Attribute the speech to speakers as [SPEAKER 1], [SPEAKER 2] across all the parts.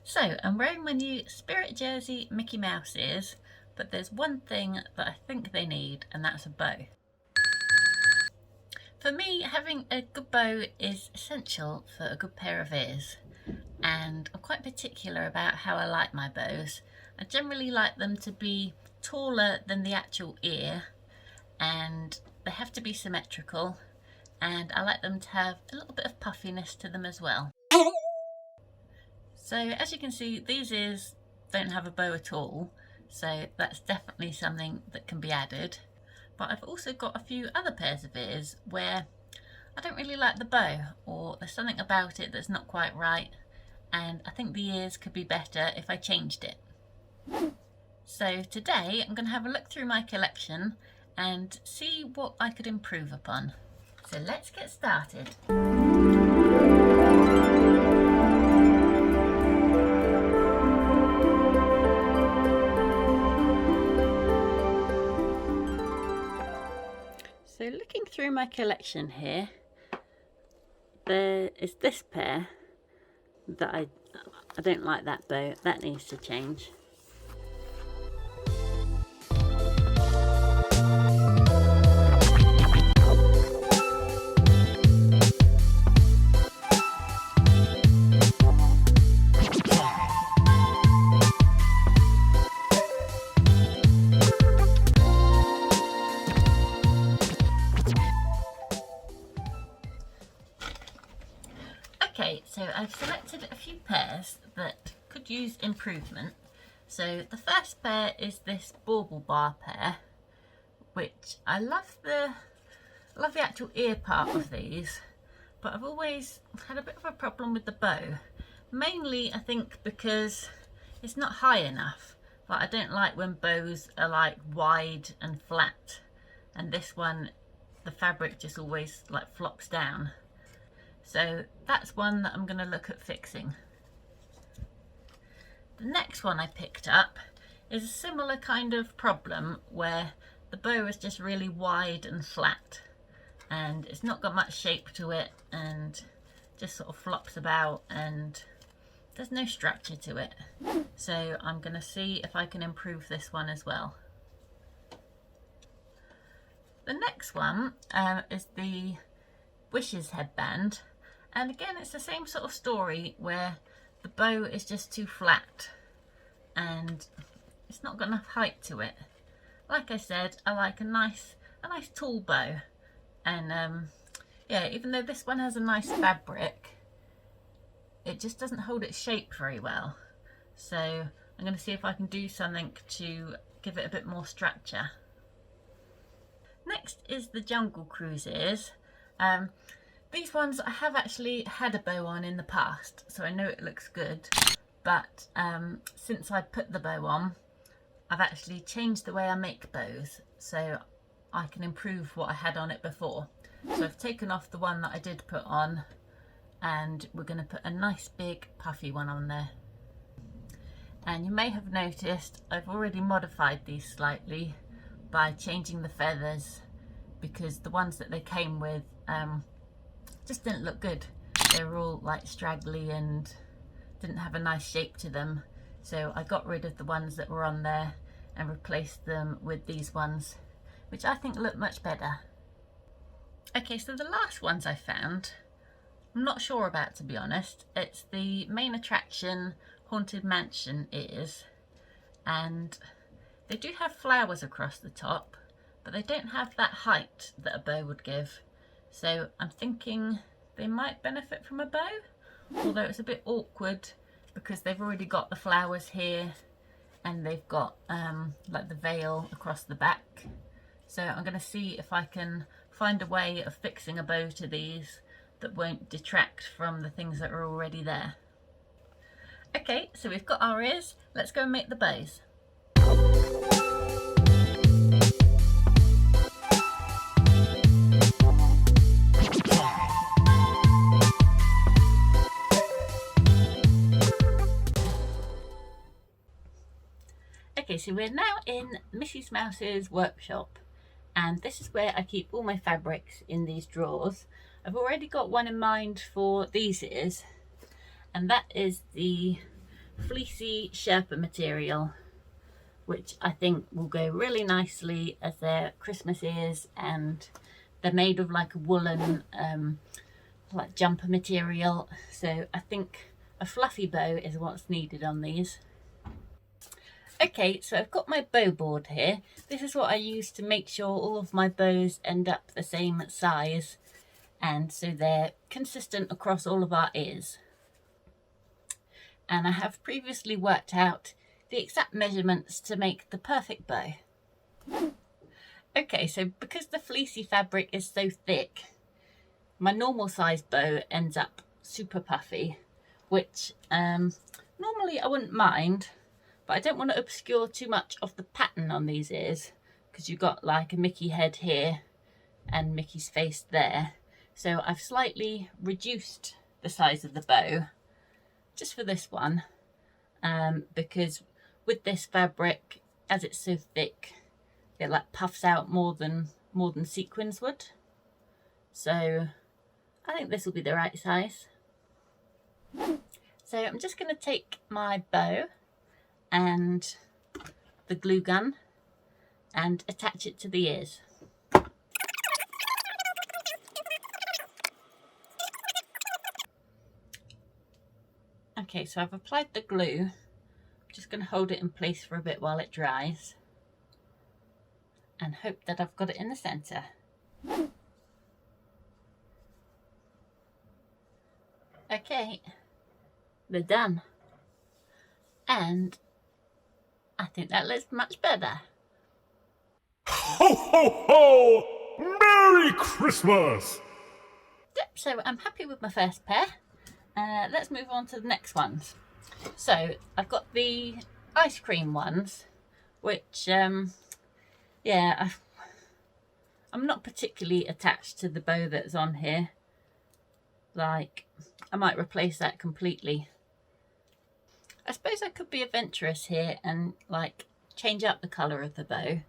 [SPEAKER 1] So I'm wearing my new Spirit Jersey Mickey Mouse ears, but there's one thing that I think they need, and that's a bow. For me, having a good bow is essential for a good pair of ears, and I'm quite particular about how I like my bows. I generally like them to be taller than the actual ear, and they have to be symmetrical, and I like them to have a little bit of puffiness to them as well. So as you can see, these ears don't have a bow at all, so that's definitely something that can be added. But I've also got a few other pairs of ears where I don't really like the bow, or there's something about it that's not quite right, and I think the ears could be better if I changed it. So today I'm going to have a look through my collection and see what I could improve upon. So let's get started. So looking through my collection here, there is this pair that I don't like that bow, that needs to change. Okay, so I've selected a few pairs that could use improvement. So the first pair is this bauble bar pair, which I love the actual ear part of these, but I've always had a bit of a problem with the bow. Mainly I think because it's not high enough. Like, I don't like when bows are like wide and flat, and this one, the fabric just always like flops down. So that's one that I'm going to look at fixing. The next one I picked up is a similar kind of problem where the bow is just really wide and flat, and it's not got much shape to it and just sort of flops about and there's no structure to it. So I'm going to see if I can improve this one as well. The next one is the Wishes headband. And again, it's the same sort of story where the bow is just too flat and it's not got enough height to it. Like I said, I like a nice tall bow, and yeah, even though this one has a nice fabric, it just doesn't hold its shape very well. So I'm going to see if I can do something to give it a bit more structure. Next is the Jungle Cruise ears. These ones I have actually had a bow on in the past, so I know it looks good, but since I put the bow on, I've actually changed the way I make bows so I can improve what I had on it before. So I've taken off the one that I did put on, and we're going to put a nice big puffy one on there. And you may have noticed I've already modified these slightly by changing the feathers, because the ones that they came with just didn't look good. They were all like straggly and didn't have a nice shape to them. So I got rid of the ones that were on there and replaced them with these ones, which I think look much better. Okay, so the last ones I found, I'm not sure about, to be honest. It's the Main Attraction Haunted Mansion ears, and they do have flowers across the top, but they don't have that height that a bow would give. So I'm thinking they might benefit from a bow, although it's a bit awkward because they've already got the flowers here and they've got like the veil across the back. So I'm going to see if I can find a way of fixing a bow to these that won't detract from the things that are already there. Okay, so we've got our ears, let's go and make the bows. Okay, so we're now in Mrs. Mouse's workshop, and this is where I keep all my fabrics, in these drawers. I've already got one in mind for these ears, and that is the fleecy Sherpa material, which I think will go really nicely as their Christmas ears, and they're made of like a woolen like jumper material, so I think a fluffy bow is what's needed on these. Okay, so I've got my bow board here. This is what I use to make sure all of my bows end up the same size, and so they're consistent across all of our ears. And I have previously worked out the exact measurements to make the perfect bow. Okay, so because the fleecy fabric is so thick, my normal size bow ends up super puffy, which normally I wouldn't mind, but I don't want to obscure too much of the pattern on these ears, because you've got like a Mickey head here and Mickey's face there. So I've slightly reduced the size of the bow just for this one, because with this fabric, as it's so thick, it like puffs out more than sequins would. So I think this will be the right size. So I'm just going to take my bow and the glue gun and attach it to the ears. Okay, so I've applied the glue. I'm just going to hold it in place for a bit while it dries and hope that I've got it in the centre. Okay, they're done, and I think that looks much better.
[SPEAKER 2] Ho ho ho! Merry Christmas!
[SPEAKER 1] Yep, so I'm happy with my first pair. Let's move on to the next ones. So I've got the ice cream ones, which yeah, I'm not particularly attached to the bow that's on here. Like, I might replace that completely. I suppose I could be adventurous here and like change up the colour of the bow,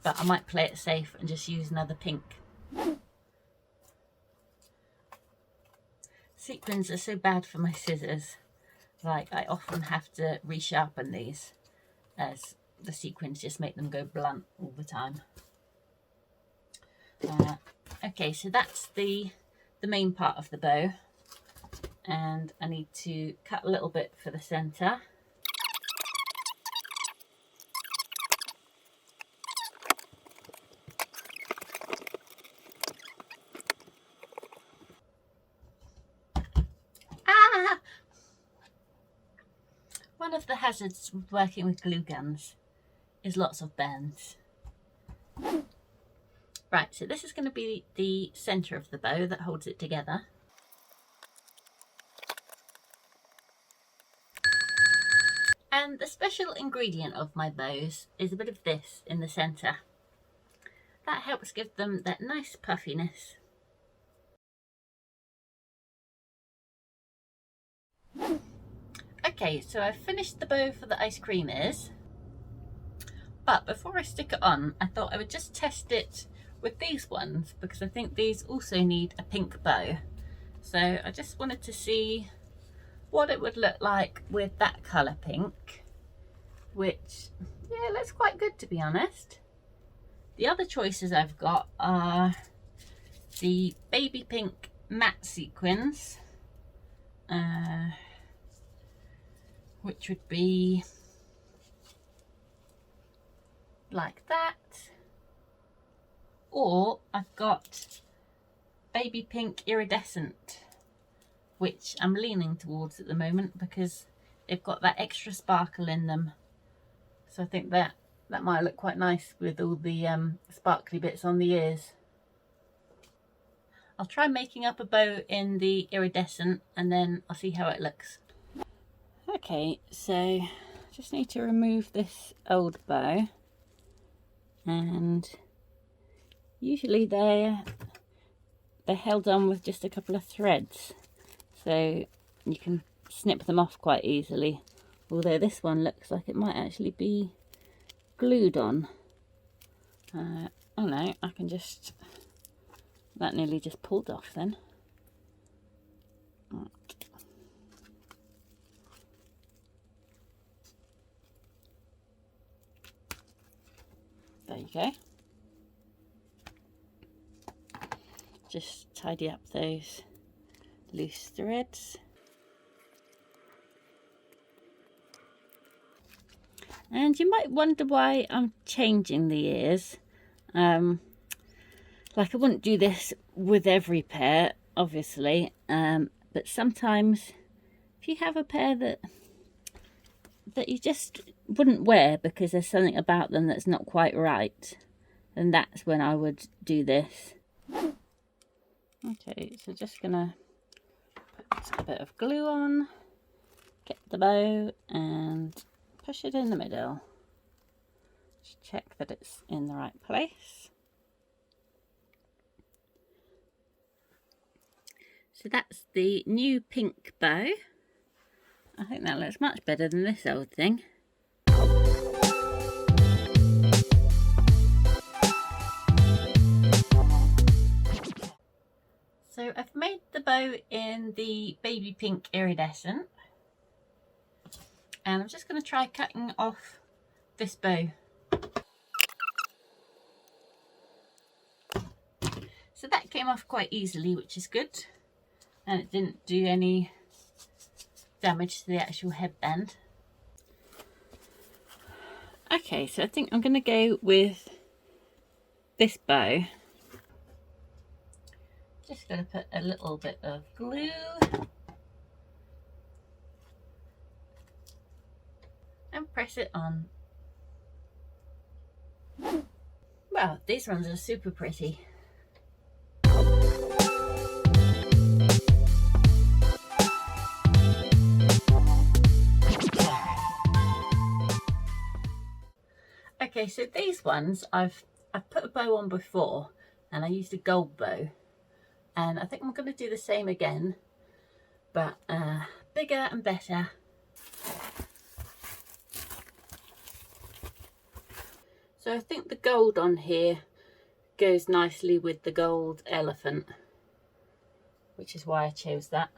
[SPEAKER 1] but I might play it safe and just use another pink. Sequins are so bad for my scissors. Like, I often have to resharpen these, as the sequins just make them go blunt all the time. Okay, so that's the main part of the bow, and I need to cut a little bit for the centre. Ah! One of the hazards with working with glue guns is lots of bends. Right, so this is going to be the centre of the bow that holds it together. And the special ingredient of my bows is a bit of this in the centre. That helps give them that nice puffiness. Okay, so I've finished the bow for the ice cream ears. But before I stick it on, I thought I would just test it with these ones, because I think these also need a pink bow. So I just wanted to see what it would look like with that colour pink, which, yeah, looks quite good, to be honest. The other choices I've got are the baby pink matte sequins, which would be like that. Or I've got baby pink iridescent, which I'm leaning towards at the moment because they've got that extra sparkle in them. So I think that might look quite nice with all the sparkly bits on the ears. I'll try making up a bow in the iridescent and then I'll see how it looks. Okay, so just need to remove this old bow, and usually they're held on with just a couple of threads, so you can snip them off quite easily, although this one looks like it might actually be glued on. Oh no, I can just, that nearly just pulled off then. There you go. Just tidy up those loose threads. And you might wonder why I'm changing the ears. Like I wouldn't do this with every pair, obviously, but sometimes if you have a pair that you just wouldn't wear because there's something about them that's not quite right, then that's when I would do this. Okay, so just gonna put a bit of glue on, get the bow and push it in the middle. Just check that it's in the right place. So that's the new pink bow. I think that looks much better than this old thing. So I've made the bow in the baby pink iridescent. And I'm just going to try cutting off this bow. So that came off quite easily, which is good. And it didn't do any damage to the actual headband. Okay, so I think I'm going to go with this bow. Just going to put a little bit of glue. And press it on. Wow, these ones are super pretty. Okay, so these ones I've put a bow on before and I used a gold bow, and I think I'm going to do the same again, but bigger and better. So I think the gold on here goes nicely with the gold elephant, which is why I chose that.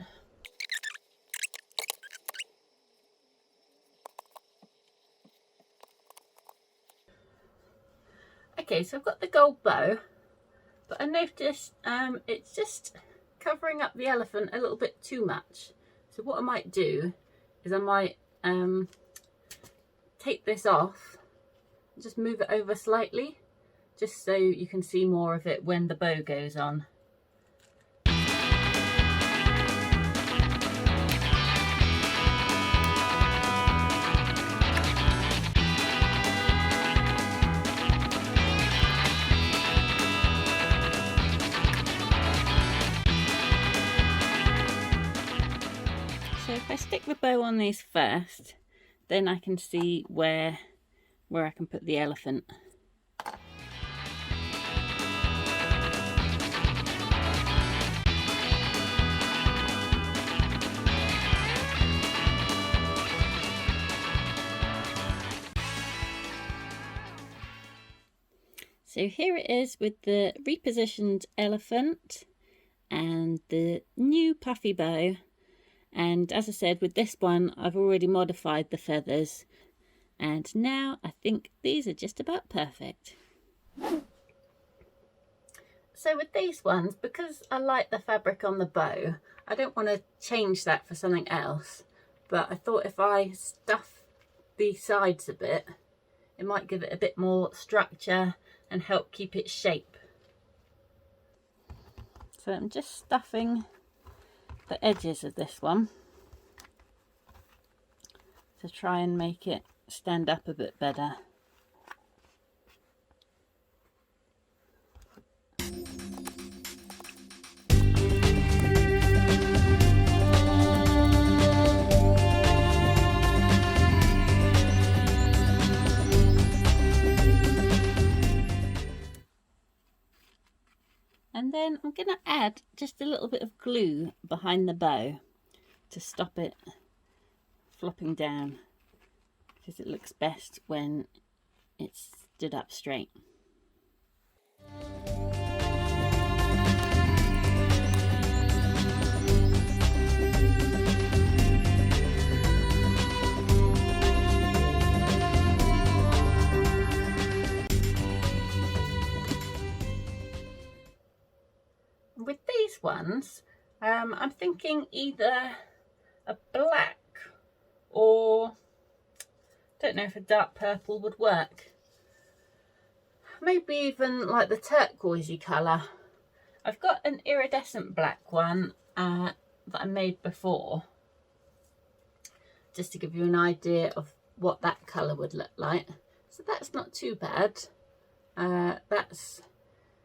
[SPEAKER 1] Okay, so I've got the gold bow, but I noticed it's just covering up the elephant a little bit too much. So what I might do is I might take this off, just move it over slightly, just so you can see more of it when the bow goes on. So if I stick the bow on these first, then I can see where I can put the elephant. So here it is with the repositioned elephant and the new puffy bow. And as I said, with this one, I've already modified the feathers. And now I think these are just about perfect. So with these ones, because I like the fabric on the bow, I don't want to change that for something else. But I thought if I stuff the sides a bit, it might give it a bit more structure and help keep its shape. So I'm just stuffing the edges of this one to try and make it stand up a bit better. And then I'm going to add just a little bit of glue behind the bow to stop it flopping down, because it looks best when it's stood up straight. With these ones, I'm thinking either a black or, don't know if a dark purple would work. Maybe even like the turquoisey colour. I've got an iridescent black one that I made before, just to give you an idea of what that colour would look like. So that's not too bad. That's,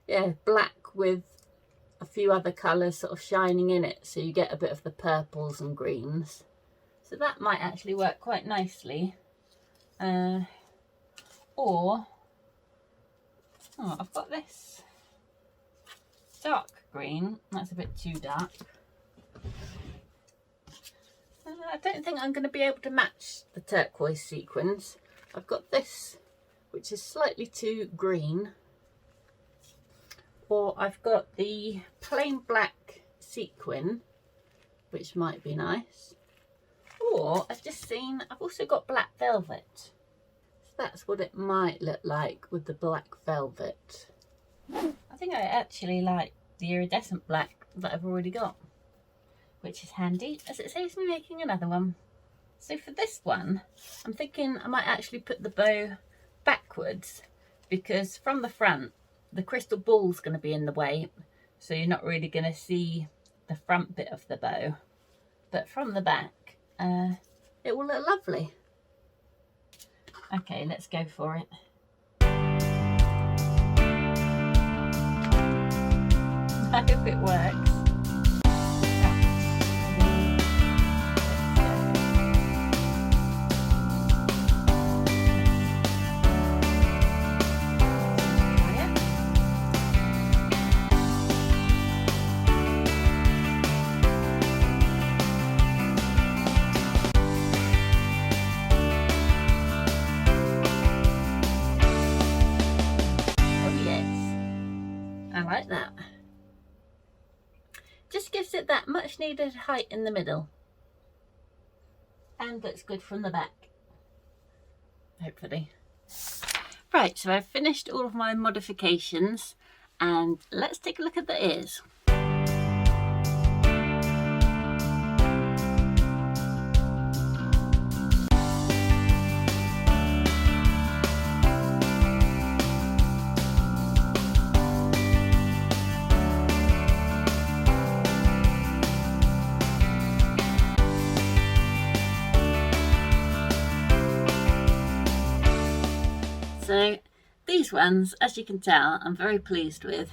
[SPEAKER 1] yeah, black with a few other colours sort of shining in it, so you get a bit of the purples and greens. So that might actually work quite nicely. Or, oh, I've got this dark green. That's a bit too dark. I don't think I'm going to be able to match the turquoise sequins. I've got this, which is slightly too green. Or I've got the plain black sequin, which might be nice. Or I've just seen, I've also got black velvet. So that's what it might look like with the black velvet. I think I actually like the iridescent black that I've already got, which is handy as it saves me making another one. So for this one, I'm thinking I might actually put the bow backwards, because from the front, the crystal ball's going to be in the way, so you're not really going to see the front bit of the bow. But from the back, it will look lovely. Okay, let's go for it. I hope it works. Like that. Just gives it that much needed height in the middle, and looks good from the back, hopefully. Right, so I've finished all of my modifications, and let's take a look at the ears. So these ones, as you can tell, I'm very pleased with.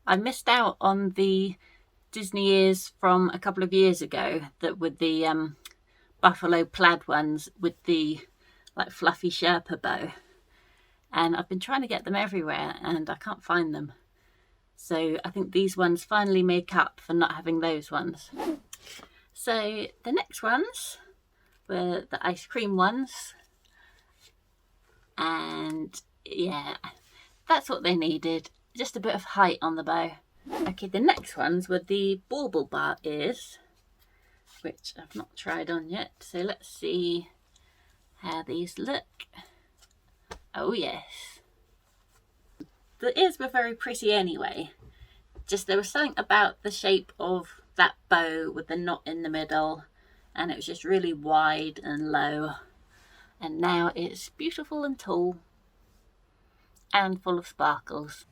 [SPEAKER 1] I missed out on the Disney ears from a couple of years ago that with the buffalo plaid ones with the like fluffy Sherpa bow, and I've been trying to get them everywhere and I can't find them. So I think these ones finally make up for not having those ones. So the next ones were the ice cream ones. And yeah, that's what they needed, just a bit of height on the bow. Okay, the next ones were the bauble bar ears, which I've not tried on yet. So let's see how these look. Oh yes. The ears were very pretty anyway. Just there was something about the shape of that bow with the knot in the middle, and it was just really wide and low. And now it's beautiful and tall and full of sparkles.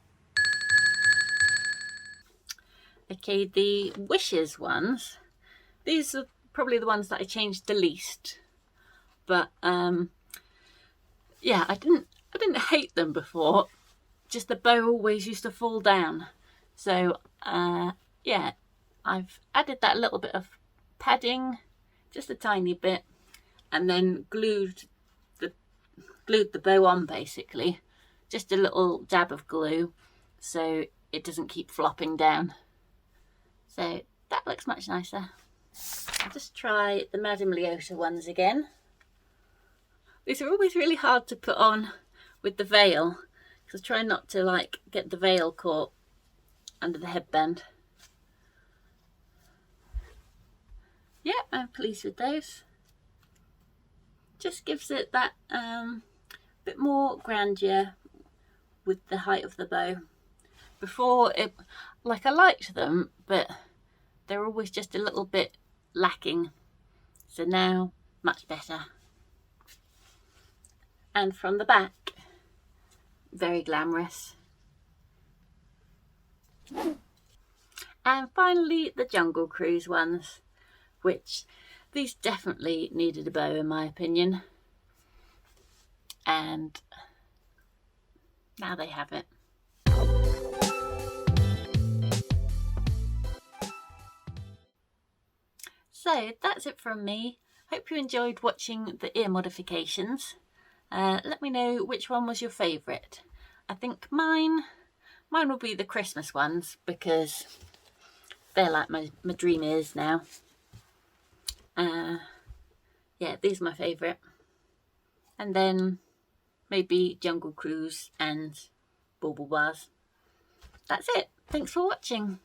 [SPEAKER 1] Okay, the wishes ones, these are probably the ones that I changed the least. But yeah, I didn't hate them before, just the bow always used to fall down. So yeah, I've added that little bit of padding, just a tiny bit, and then glued the bow on, basically just a little dab of glue so it doesn't keep flopping down. So that looks much nicer. I'll just try the Madame Leota ones again. These are always really hard to put on with the veil, because I try not to like get the veil caught under the headband. Yeah, I'm pleased with those. Just gives it that bit more grandeur with the height of the bow. Before, like I liked them, but they're always just a little bit lacking. So now, much better. And from the back, very glamorous. And finally, the Jungle Cruise ones, which these definitely needed a bow in my opinion. And now they have it. So that's it from me. Hope you enjoyed watching the ear modifications. Let me know which one was your favourite. I think mine will be the Christmas ones because they're like my dream ears now. Yeah, these are my favourite. And then maybe Jungle Cruise and Bauble Bars. That's it. Thanks for watching.